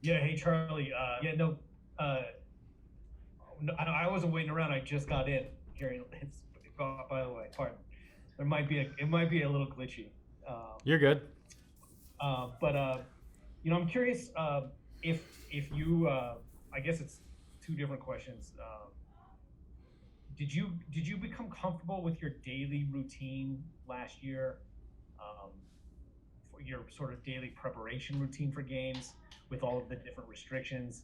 Yeah, hey Charlie. Yeah, no, uh, no, I wasn't waiting around. I just got in here. It's, by the way, pardon. It might be a little glitchy. Um, You're good. but I'm curious if you. I guess it's two different questions. Did you become comfortable with your daily routine last year? Um, for your sort of daily preparation routine for games with all of the different restrictions.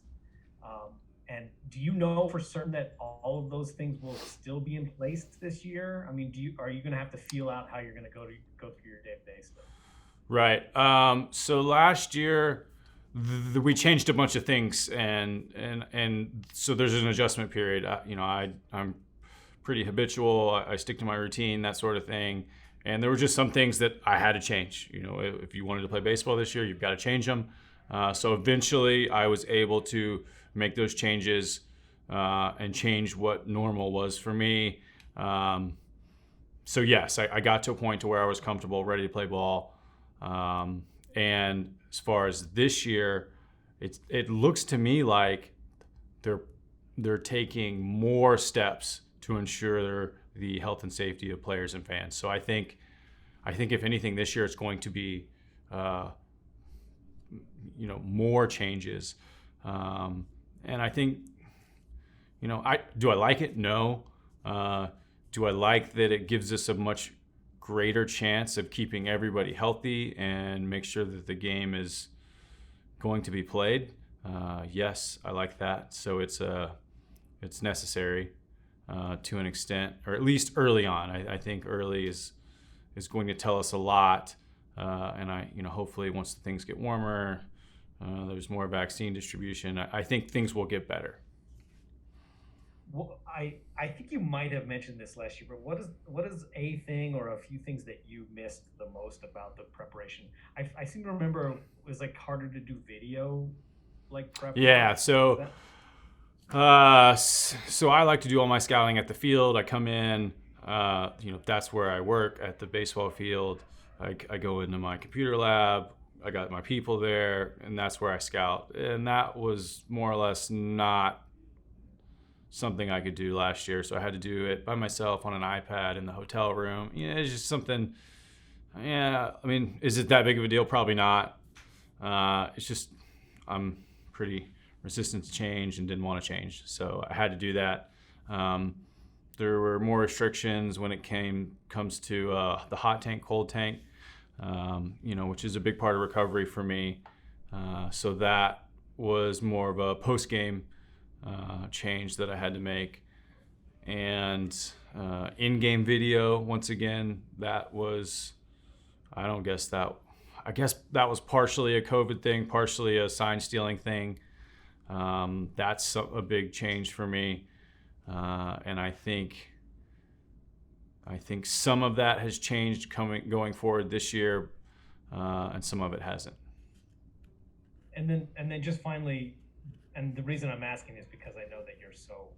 Um, and do you know for certain that all of those things will still be in place this year? I mean, are you going to have to feel out how you're going to go through your day to day stuff? Right. So last year, we changed a bunch of things, and so there's an adjustment period. I'm pretty habitual. I stick to my routine, that sort of thing. And there were just some things that I had to change. If you wanted to play baseball this year, you've got to change them. So eventually, I was able to make those changes and change what normal was for me. So yes, I got to a point to where I was comfortable, ready to play ball. And as far as this year, it looks to me like they're they're taking more steps to ensure the health and safety of players and fans. So I think if anything this year it's going to be uh, more changes, and I think I like it? No. Do I like that it gives us a much greater chance of keeping everybody healthy and make sure that the game is going to be played? Yes, I like that. So it's necessary to an extent, or at least early on. I think early is going to tell us a lot, and hopefully once the things get warmer, there's more vaccine distribution. I think things will get better. Well, I think you might have mentioned this last year, but what is a thing or a few things that you missed the most about the preparation? I seem to remember it was like harder to do video like prep Yeah. work. Is So that so I like to do all my scouting at the field. I come in. That's where I work at the baseball field. I go into my computer lab. I got my people there, and that's where I scout. And that was more or less not something I could do last year, so I had to do it by myself on an iPad in the hotel room. It's just something. Yeah, I mean, is it that big of a deal? Probably not. It's just I'm pretty resistant to change and didn't want to change, so I had to do that. Um, there were more restrictions when it comes to the hot tank, cold tank, which is a big part of recovery for me. So that was more of a post game change that I had to make. And in-game video, once again, that was, I don't guess that, I guess that was partially a COVID thing, partially a sign stealing thing. That's a big change for me, and I think some of that has changed going forward this year, and some of it hasn't. and then just finally, and the reason I'm asking is because I know that you're so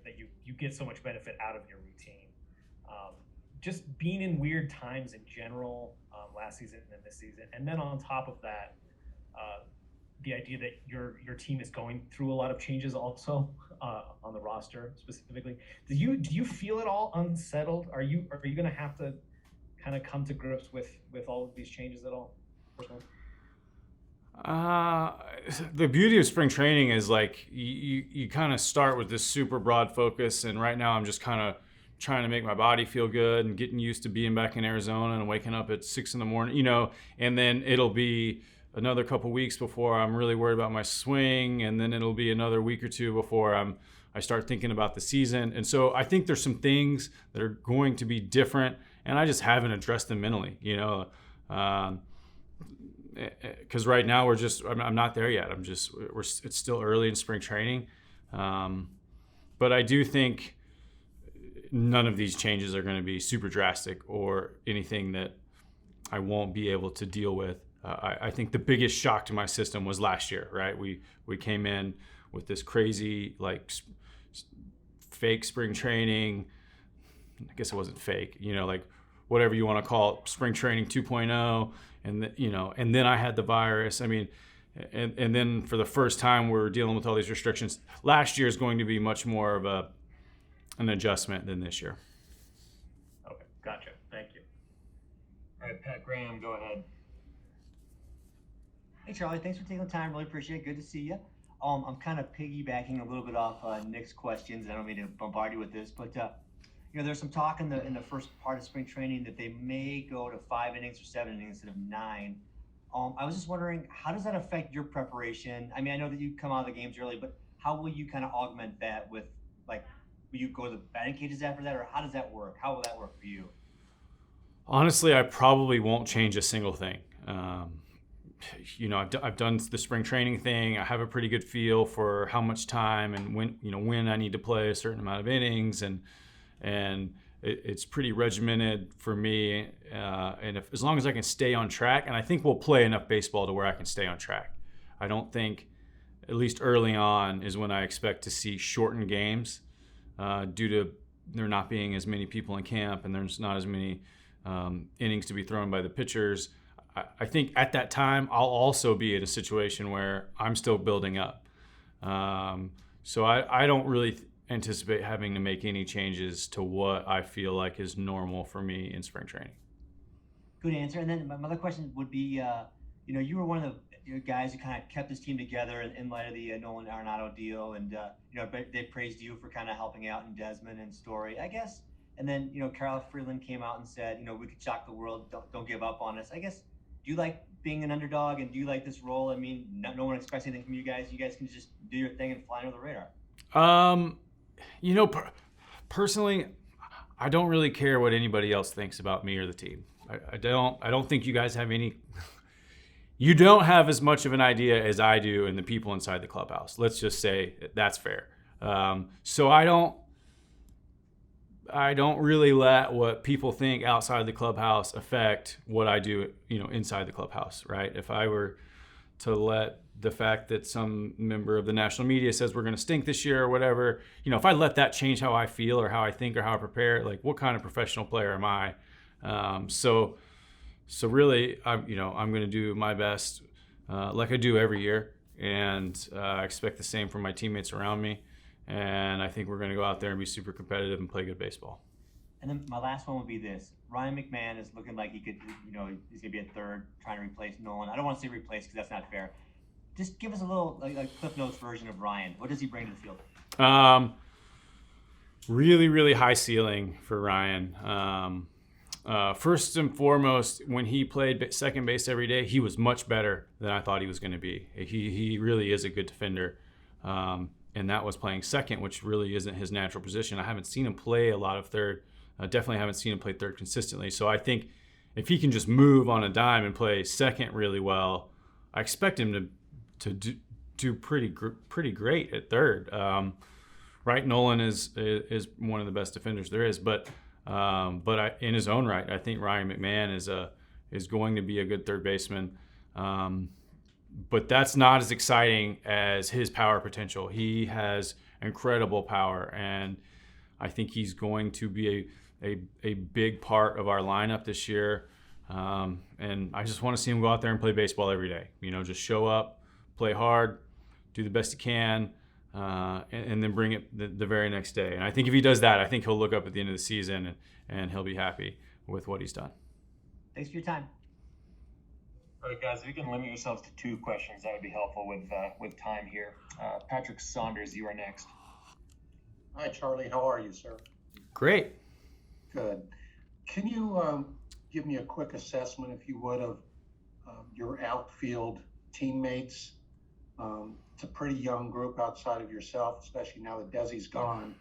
that you get so much benefit out of your routine. Um, just being in weird times in general, last season and this season, and then on top of that, uh, the idea that your team is going through a lot of changes also on the roster specifically. Do you feel at all unsettled? Are you going to have to kind of come to grips with all of these changes at all personally? Uh, the beauty of spring training is like you kind of start with this super broad focus, and right now I'm just kind of trying to make my body feel good and getting used to being back in Arizona and waking up at 6 in the morning, and then it'll be another couple weeks before I'm really worried about my swing, and then it'll be another week or two before I start thinking about the season. And so I think there's some things that are going to be different, and I just haven't addressed them mentally. Um, because right now I'm not there yet. It's still early in spring training, um, but I do think none of these changes are going to be super drastic or anything that I won't be able to deal with. I think the biggest shock to my system was last year. Right, we came in with this crazy fake spring training. I guess it wasn't fake, like whatever you want to call it, spring training 2.0, and then I had the virus. I mean, and then for the first time we're dealing with all these restrictions. Last year is going to be much more of an adjustment than this year. Okay, gotcha. Thank you. All right, Pat Graham, go ahead. Hey Charlie, thanks for taking the time. Really appreciate it. Good to see you. I'm kind of piggybacking a little bit off Nick's questions. I don't mean to bombard you with this, but there's some talk in the first part of spring training that they may go to 5 innings or 7 innings instead of 9. I was just wondering, how does that affect your preparation? I mean, I know that you come out of the games early, but how will you kind of augment that with, like, will you go to the batting cages after that, or how does that work? How will that work for you? Honestly, I probably won't change a single thing. I've done the spring training thing. I have a pretty good feel for how much time and when I need to play a certain amount of innings, and it's pretty regimented for me. And as long as I can stay on track, and I think we'll play enough baseball to where I can stay on track. I don't think, at least early on, is when I expect to see shortened games due to there not being as many people in camp and there's not as many innings to be thrown by the pitchers. I think at that time, I'll also be in a situation where I'm still building up. So I don't really anticipate having to make any changes to what I feel like is normal for me in spring training. Good answer. And then my other question would be, you were one of the guys who kind of kept this team together in light of the Nolan Arenado deal, and they praised you for kind of helping out in Desmond and Story, I guess. And then Carol Freeland came out and said, we could shock the world. Don't give up on us. I guess. Do you like being an underdog, and do you like this role? I mean, no one expects anything from you guys. You guys can just do your thing and fly under the radar. Personally, I don't really care what anybody else thinks about me or the team. I don't think you guys have any. You don't have as much of an idea as I do and the people inside the clubhouse. Let's just say that's fair. So I don't really let what people think outside the clubhouse affect what I do, inside the clubhouse, right? If I were to let the fact that some member of the national media says we're going to stink this year or whatever, if I let that change how I feel or how I think or how I prepare, like, what kind of professional player am I? So really, I'm going to do my best, like I do every year, and I expect the same from my teammates around me. And I think we're going to go out there and be super competitive and play good baseball. And then my last one would be this. Ryan McMahon is looking like he could, he's going to be at third, trying to replace Nolan. I don't want to say replace because that's not fair. Just give us a little like Cliff Notes version of Ryan. What does he bring to the field? Really, really high ceiling for Ryan. First and foremost, when he played second base every day, he was much better than I thought he was going to be. He really is a good defender. And that was playing second, which really isn't his natural position. I haven't seen him play a lot of third. Definitely haven't seen him play third consistently. So I think if he can just move on a dime and play second really well, I expect him to do pretty great at third. Right, Nolan is one of the best defenders there is, but in his own right, I think Ryan McMahon is going to be a good third baseman. But that's not as exciting as his power potential. He has incredible power, and I think he's going to be a big part of our lineup this year. And I just want to see him go out there and play baseball every day. Just show up, play hard, do the best he can, and then bring it the very next day. And I think if he does that, I think he'll look up at the end of the season and he'll be happy with what he's done. Thanks for your time. All right, guys, if you can limit yourselves to 2 questions, that would be helpful with time here. Patrick Saunders, you are next. Hi, Charlie. How are you, sir? Great. Good. Can you give me a quick assessment, if you would, of your outfield teammates? It's a pretty young group outside of yourself, especially now that Desi's gone.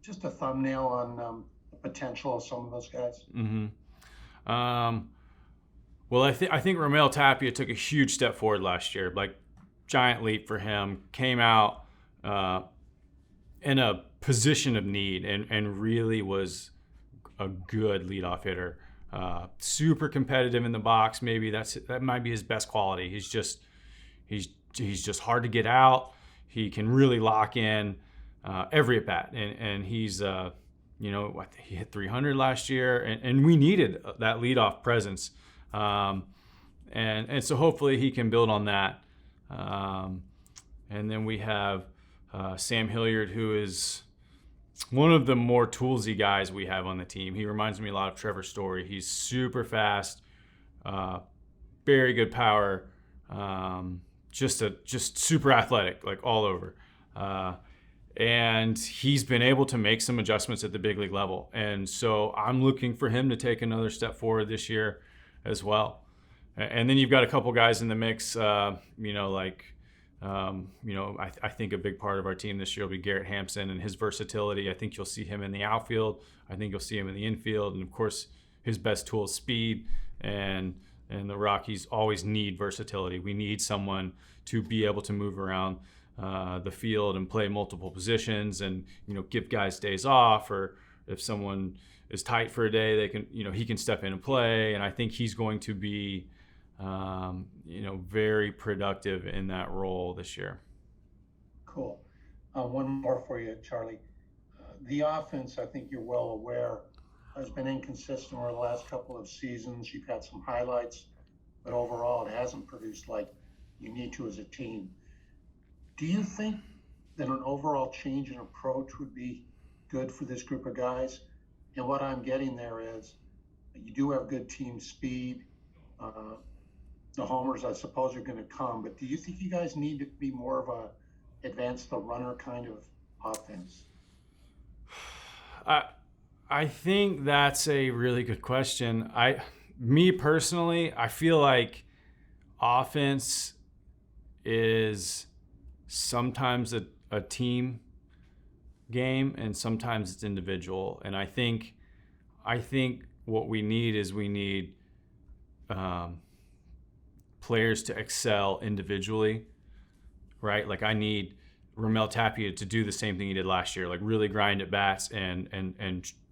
Just a thumbnail on the potential of some of those guys. Mm-hmm. Well, I think Ramel Tapia took a huge step forward last year, like giant leap for him. Came out in a position of need and really was a good leadoff hitter. Super competitive in the box. Maybe that might be his best quality. He's just hard to get out. He can really lock in every at bat, and he's he hit 300 last year, and we needed that leadoff presence. And so hopefully he can build on that And then we have Sam Hilliard, who is one of the more toolsy guys we have on the team. He reminds me a lot of Trevor Story. He's super fast, very good power, just super athletic, like all over. And he's been able to make some adjustments at the big league level. And so I'm looking for him to take another step forward this year as well. And then you've got a couple guys in the mix, I think a big part of our team this year will be Garrett Hampson and his versatility. I think you'll see him in the outfield. I think you'll see him in the infield. And of course, his best tool is speed. And the Rockies always need versatility. We need someone to be able to move around the field and play multiple positions and, give guys days off, or if someone is tight for a day, they can, he can step in and play. And I think he's going to be, very productive in that role this year. Cool. One more for you, Charlie. The offense, I think you're well aware, has been inconsistent over the last couple of seasons. You've had some highlights, but overall it hasn't produced like you need to as a team. Do you think that an overall change in approach would be good for this group of guys? And what I'm getting there is you do have good team speed. The homers, I suppose, are going to come, but do you think you guys need to be more of a advance the runner kind of offense? I think that's a really good question. Me personally, I feel like offense is sometimes a team game and sometimes it's individual. And I think what we need is players to excel individually, right? Like I need Ramel Tapia to do the same thing he did last year, like really grind at bats and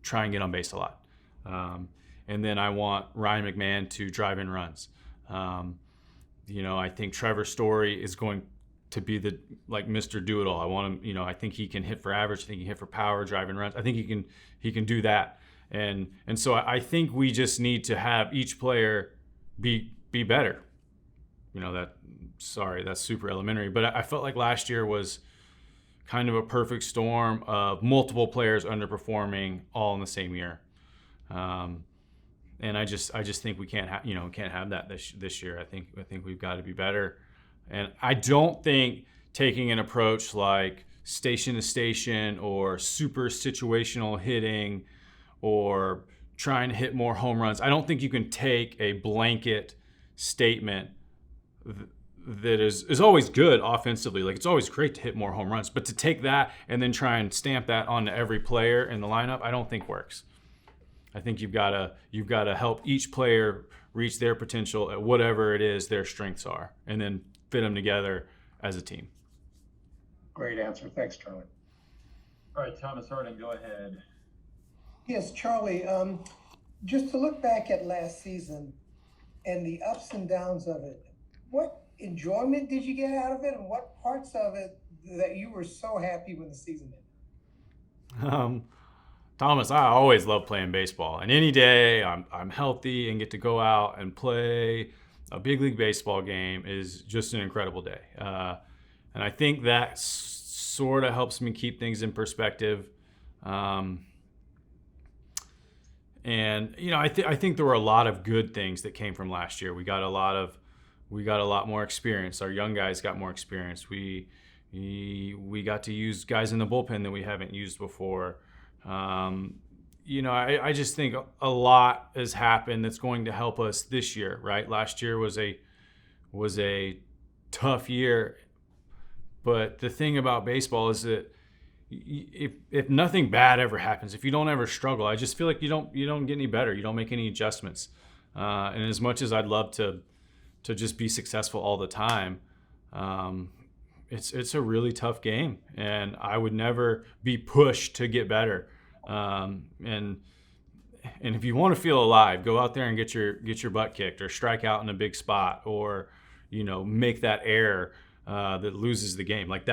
try and get on base a lot. And then I want Ryan McMahon to drive in runs. I think Trevor Story is going to be Mr. Do-It-All. I want him, I think he can hit for average. I think he can hit for power, drive in runs. I think he can do that. And so I think we just need to have each player be better. That's super elementary, but I felt like last year was kind of a perfect storm of multiple players underperforming all in the same year. And I just think we can't have that this year. I think we've got to be better. And I don't think taking an approach like station to station or super situational hitting or trying to hit more home runs, I don't think you can take a blanket statement that is always good offensively. Like it's always great to hit more home runs, but to take that and then try and stamp that onto every player in the lineup, I don't think works. I think you've got to help each player reach their potential at whatever it is their strengths are, and then fit them together as a team. Great answer. Thanks, Charlie. All right, Thomas Harding, go ahead. Yes, Charlie, just to look back at last season and the ups and downs of it, what enjoyment did you get out of it, and what parts of it that you were so happy when the season ended? Thomas, I always love playing baseball, and any day I'm healthy and get to go out and play a big league baseball game is just an incredible day. And I think that sort of helps me keep things in perspective. And I think there were a lot of good things that came from last year. We got a lot more experience. Our young guys got more experience. We got to use guys in the bullpen that we haven't used before. I just think a lot has happened that's going to help us this year, right? Last year was a tough year, but the thing about baseball is that if nothing bad ever happens, if you don't ever struggle, I just feel like you don't get any better. You don't make any adjustments. And as much as I'd love to just be successful all the time, it's a really tough game, and I would never be pushed to get better. And if you want to feel alive, go out there and get your butt kicked, or strike out in a big spot, or make that error that loses the game. Like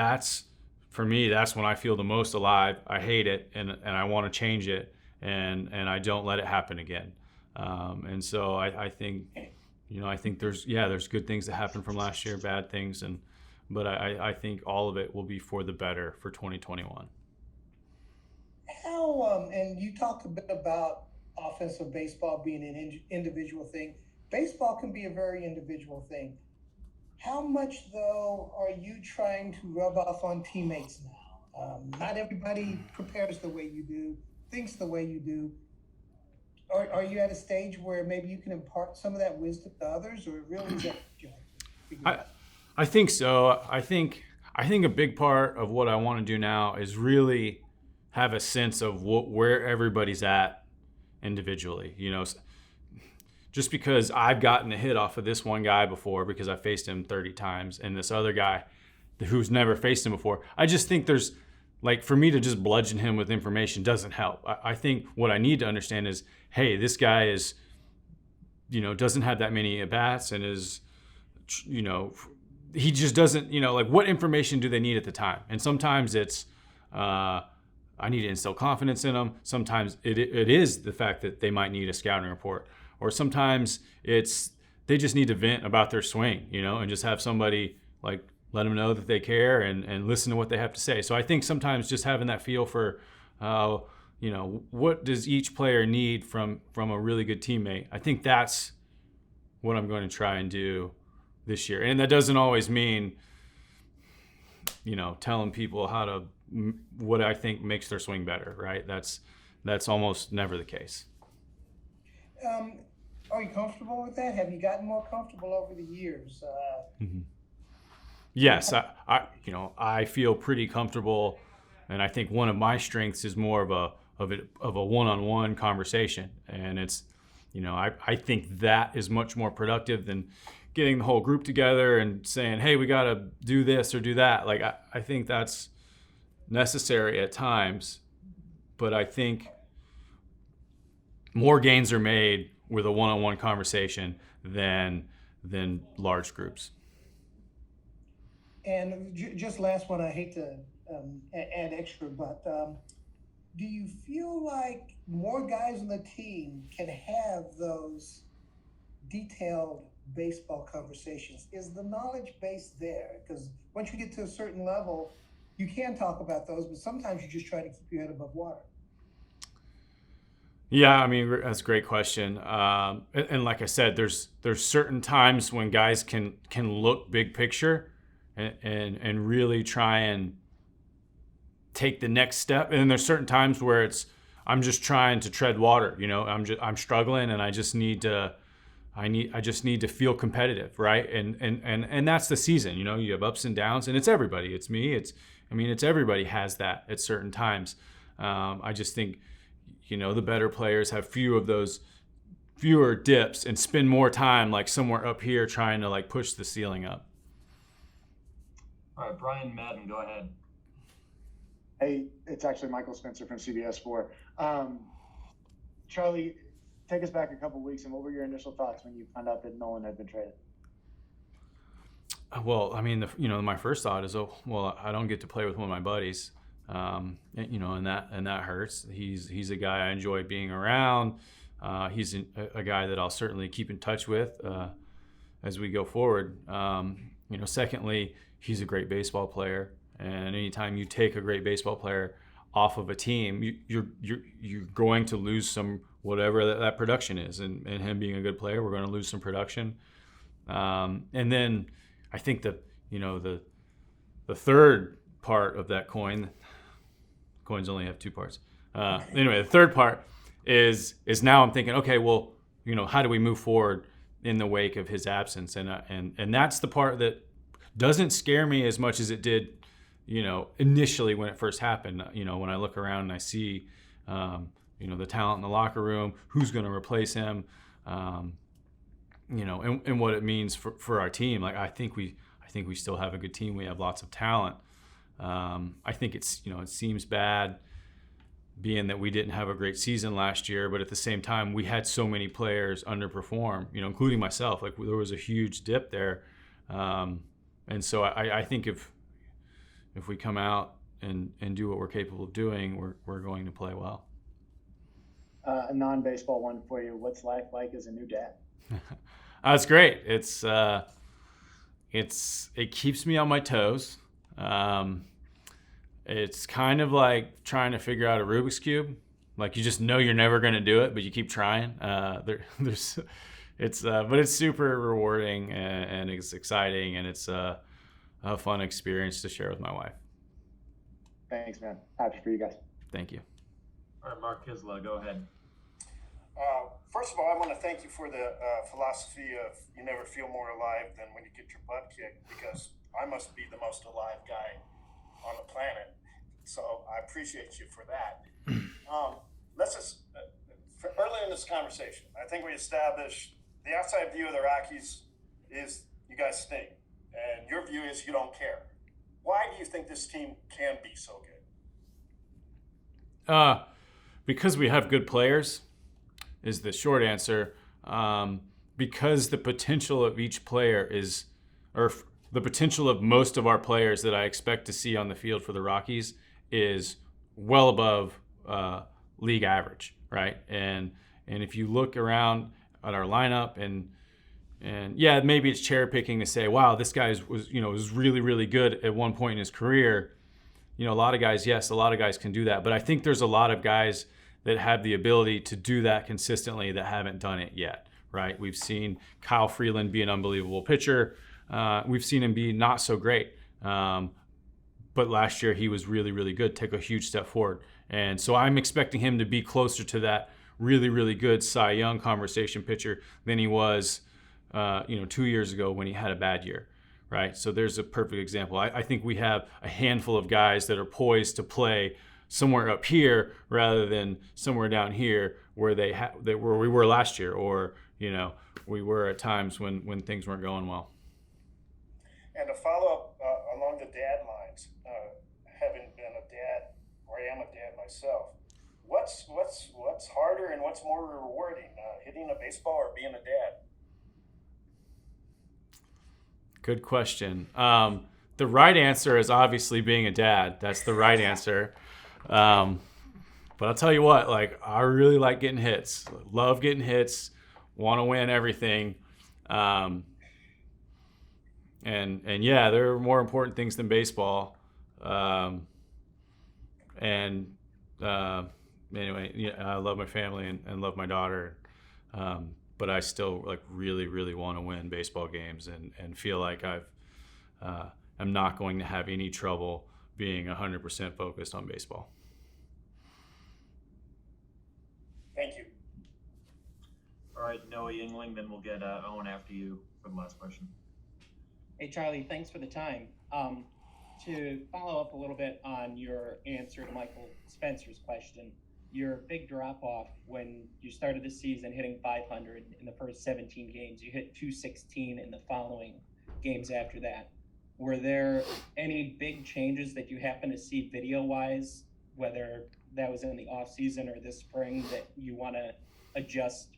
for me, that's when I feel the most alive. I hate it, and I want to change it, and I don't let it happen again. And so I think there's good things that happened from last year, bad things, and but I think all of it will be for the better for 2021. How, and you talked a bit about offensive baseball being an individual thing. Baseball can be a very individual thing. How much, though, are you trying to rub off on teammates now? Not everybody prepares the way you do, thinks the way you do. Are you at a stage where maybe you can impart some of that wisdom to others, or really is that you have to figure out? I think so. I think a big part of what I want to do now is really have a sense of where everybody's at individually. You know, just because I've gotten a hit off of this one guy before because I faced him 30 times and this other guy who's never faced him before, I just think there's, like, for me to just bludgeon him with information doesn't help. I think what I need to understand is, hey, this guy is, you know, doesn't have that many at-bats and is, you know, he just doesn't, you know, like, what information do they need at the time? And sometimes it's, I need to instill confidence in them. Sometimes it is the fact that they might need a scouting report. Or sometimes it's they just need to vent about their swing, you know, and just have somebody, like, let them know that they care and listen to what they have to say. So I think sometimes just having that feel for, you know, what does each player need from a really good teammate? I think that's what I'm going to try and do this year. And that doesn't always mean, you know, telling people what I think makes their swing better, right? That's almost never the case. Are you comfortable with that? Have you gotten more comfortable over the years? Yes, I feel pretty comfortable, and I think one of my strengths is more of a one-on-one conversation, and it's, you know, I think that is much more productive than getting the whole group together and saying, hey, we got to do this or do that. Like, I think that's necessary at times, but I think more gains are made with a one-on-one conversation than large groups. And just last one, I hate to add extra, but do you feel like more guys on the team can have those detailed baseball conversations? Is the knowledge base there? Because once you get to a certain level, you can talk about those, but sometimes you just try to keep your head above water. Yeah, I mean, that's a great question. And like I said, there's certain times when guys can look big picture and really try and take the next step. And then there's certain times where I'm just trying to tread water. You know, I'm struggling, and I just need to feel competitive, right? And that's the season. You know, you have ups and downs, and it's everybody. It's me. It's everybody has that at certain times. I just think, you know, the better players have fewer dips and spend more time, like, somewhere up here trying to, like, push the ceiling up. All right, Brian Madden, go ahead. Hey, it's actually Michael Spencer from CBS 4. Charlie, take us back a couple weeks, and what were your initial thoughts when you found out that Nolan had been traded? Well, I mean, my first thought is, oh, well, I don't get to play with one of my buddies, you know, and that hurts. He's a guy I enjoy being around. He's a guy that I'll certainly keep in touch with as we go forward. You know, secondly, he's a great baseball player, and anytime you take a great baseball player off of a team, you're going to lose some whatever that production is. And him being a good player, we're going to lose some production. And then I think that, you know, the third part of that coins only have two parts. Anyway, the third part is now I'm thinking, okay, well, you know, how do we move forward in the wake of his absence? And that's the part that doesn't scare me as much as it did, you know, initially when it first happened. You know, when I look around and I see, you know, the talent in the locker room, who's going to replace him, you know, and what it means for our team. Like, I think we still have a good team. We have lots of talent. I think it's, you know, it seems bad being that we didn't have a great season last year, but at the same time, we had so many players underperform, you know, including myself. Like, there was a huge dip there. And so I think if we come out and do what we're capable of doing, we're going to play well. A non-baseball one for you. What's life like as a new dad? That's great. It's it keeps me on my toes. It's kind of like trying to figure out a Rubik's Cube. Like you just know you're never going to do it, but you keep trying. But it's super rewarding and it's exciting, and it's a fun experience to share with my wife. Thanks, man. Happy for you guys. Thank you. All right, Mark Kisla, go ahead. First of all, I want to thank you for the philosophy of you never feel more alive than when you get your butt kicked, because I must be the most alive guy on the planet. So I appreciate you for that. Let's just, early in this conversation, I think we established the outside view of the Rockies is you guys stink, and your view is you don't care. Why do you think this team can be so good? Because we have good players is the short answer. Because the potential of each player the potential of most of our players that I expect to see on the field for the Rockies is well above league average, right? And if you look around at our lineup and yeah, maybe it's cherry picking to say, wow, this guy was really, really good at one point in his career. A lot of guys can do that. But I think there's a lot of guys that have the ability to do that consistently that haven't done it yet, right? We've seen Kyle Freeland be an unbelievable pitcher. We've seen him be not so great. But last year he was really, really good, take a huge step forward. And so I'm expecting him to be closer to that really, really good Cy Young conversation pitcher than he was 2 years ago when he had a bad year, right? So there's a perfect example. I think we have a handful of guys that are poised to play somewhere up here rather than somewhere down here where where we were last year, or we were at times when things weren't going well. And to follow up along the dad lines, having been a dad, or I am a dad myself, what's harder and what's more rewarding, hitting a baseball or being a dad? Good question. The right answer is obviously being a dad. That's the right answer. But I'll tell you what, I really like getting hits. Love getting hits. Want to win everything. And yeah, there are more important things than baseball. Anyway, yeah, I love my family and love my daughter. But I still really, really want to win baseball games and feel like I'm not going to have any trouble being 100% focused on baseball. Thank you. All right, Noah Yingling, then we'll get Owen after you for the last question. Hey, Charlie, thanks for the time. To follow up a little bit on your answer to Michael Spencer's question, your big drop-off when you started the season hitting 500 in the first 17 games, you hit 216 in the following games after that. Were there any big changes that you happen to see video-wise, whether that was in the off-season or this spring, that you want to adjust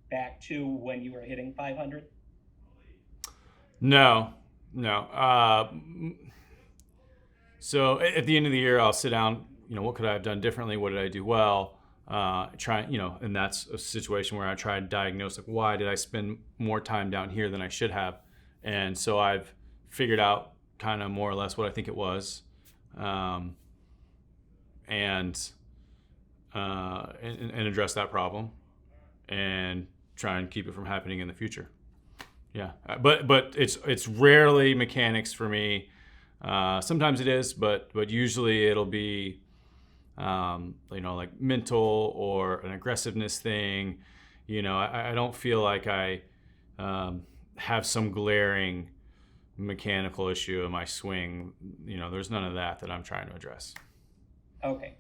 back to when you were hitting 500? No. So at the end of the year, I'll sit down, what could I have done differently? What did I do well? And that's a situation where I try to diagnose, why did I spend more time down here than I should have? And so I've figured out kind of more or less what I think it was. And address that problem and try and keep it from happening in the future. Yeah, but it's rarely mechanics for me. Sometimes it is, but usually it'll be like mental or an aggressiveness thing. I don't feel like I have some glaring mechanical issue in my swing. There's none of that I'm trying to address. Okay.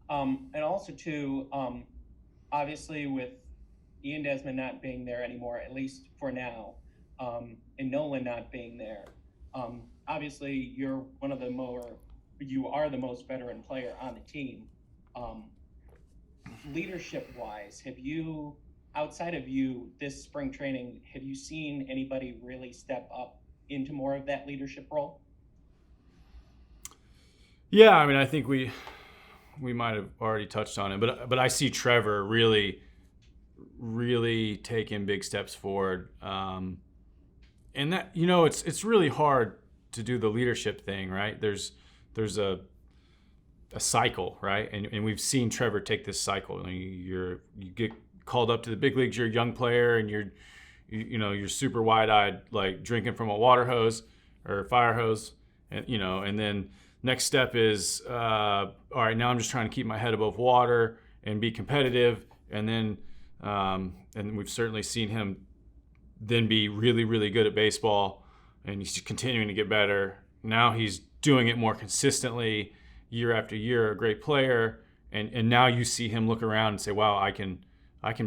And also too, obviously with Ian Desmond not being there anymore, at least for now, and Nolan not being there, obviously you are the most veteran player on the team. Leadership wise, outside of you this spring training, have you seen anybody really step up into more of that leadership role? Yeah, I think we might have already touched on it, but I see Trevor really, really taking big steps forward. and that, you know, it's really hard to do the leadership thing, right? There's a cycle, right? And we've seen Trevor take this cycle. You get called up to the big leagues, you're a young player, and you're super wide-eyed, like drinking from a water hose or a fire hose, and then next step is, all right, now I'm just trying to keep my head above water and be competitive, and then and we've certainly seen him then be really, really good at baseball, and he's continuing to get better. Now he's doing it more consistently year after year, a great player, and now you see him look around and say, wow, I can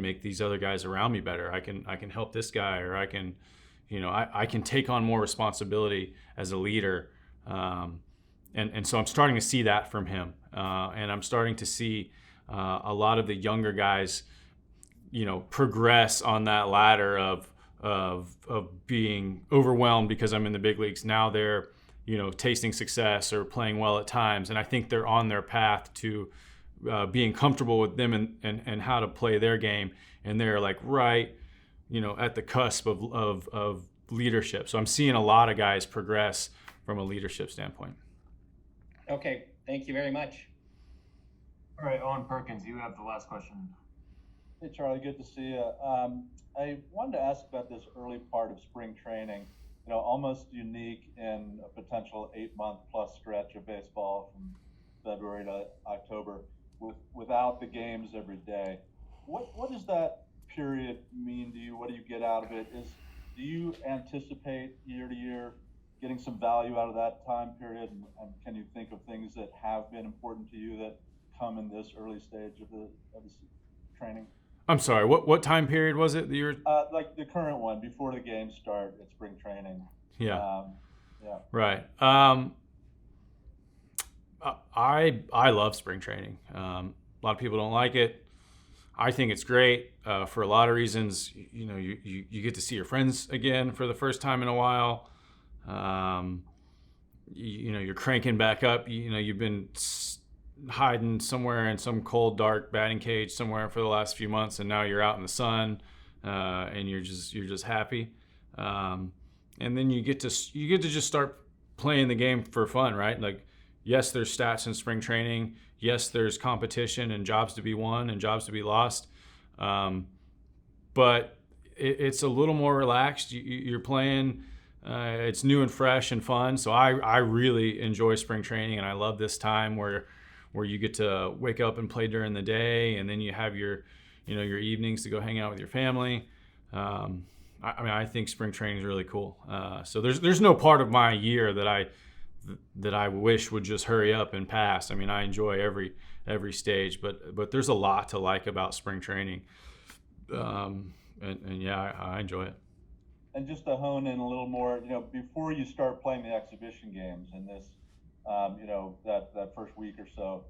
make these other guys around me better. I can help this guy, or I can take on more responsibility as a leader. And so I'm starting to see that from him. And I'm starting to see a lot of the younger guys, progress on that ladder of being overwhelmed because I'm in the big leagues. Now they're, tasting success or playing well at times. And I think they're on their path to being comfortable with them and how to play their game. And they're like right, at the cusp of leadership. So I'm seeing a lot of guys progress from a leadership standpoint. Okay, thank you very much. All right, Owen Perkins, you have the last question. Hey, Charlie, good to see you. I wanted to ask about this early part of spring training, almost unique in a potential 8-month plus stretch of baseball from February to October without the games every day. What does that period mean to you? What do you get out of it? Do you anticipate year to year getting some value out of that time period? And can you think of things that have been important to you that come in this early stage of the training? I'm sorry, what time period was it that you were? Like the current one, before the games start at spring training. Yeah. Yeah. Right. I love spring training. A lot of people don't like it. I think it's great for a lot of reasons. You get to see your friends again for the first time in a while. You're cranking back up. You've been hiding somewhere in some cold, dark batting cage somewhere for the last few months, and now you're out in the sun, and you're just happy. And then you get to just start playing the game for fun, right? Like, yes, there's stats in spring training. Yes, there's competition and jobs to be won and jobs to be lost. But it's a little more relaxed. You're playing. It's new and fresh and fun. So I really enjoy spring training, and I love this time where you get to wake up and play during the day, and then you have your evenings to go hang out with your family. I think spring training is really cool. So there's no part of my year that I wish would just hurry up and pass. I enjoy every stage, but there's a lot to like about spring training. And yeah, I enjoy it. And just to hone in a little more, before you start playing the exhibition games in this, that first week or so,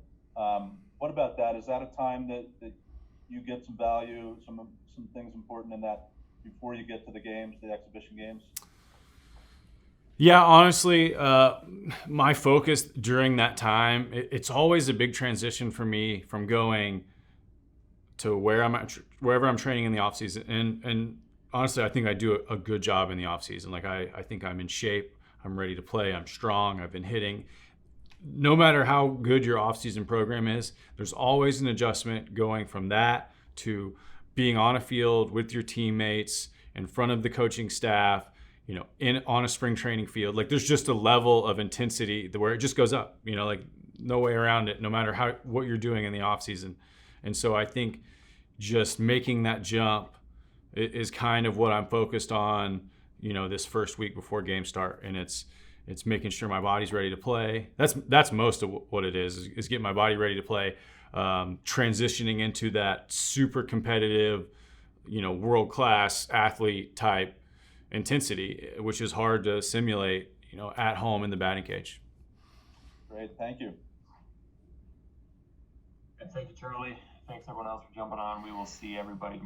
what about that? Is that a time that you get some value, some things important in that before you get to the games, the exhibition games? Yeah, honestly, my focus during that time, it's always a big transition for me from going to wherever I'm training in the off season. And honestly, I think I do a good job in the off season. Like I think I'm in shape. I'm ready to play. I'm strong. I've been hitting. No matter how good your off season program is, there's always an adjustment going from that to being on a field with your teammates, in front of the coaching staff, on a spring training field. Like, there's just a level of intensity where it just goes up, like no way around it, no matter what you're doing in the off season. And so I think just making that jump is kind of what I'm focused on, this first week before games start. And it's making sure my body's ready to play. That's most of what it is getting my body ready to play. Transitioning into that super competitive, world-class athlete type intensity, which is hard to simulate, at home in the batting cage. Great, thank you. And thank you, Charlie. Thanks everyone else for jumping on. We will see everybody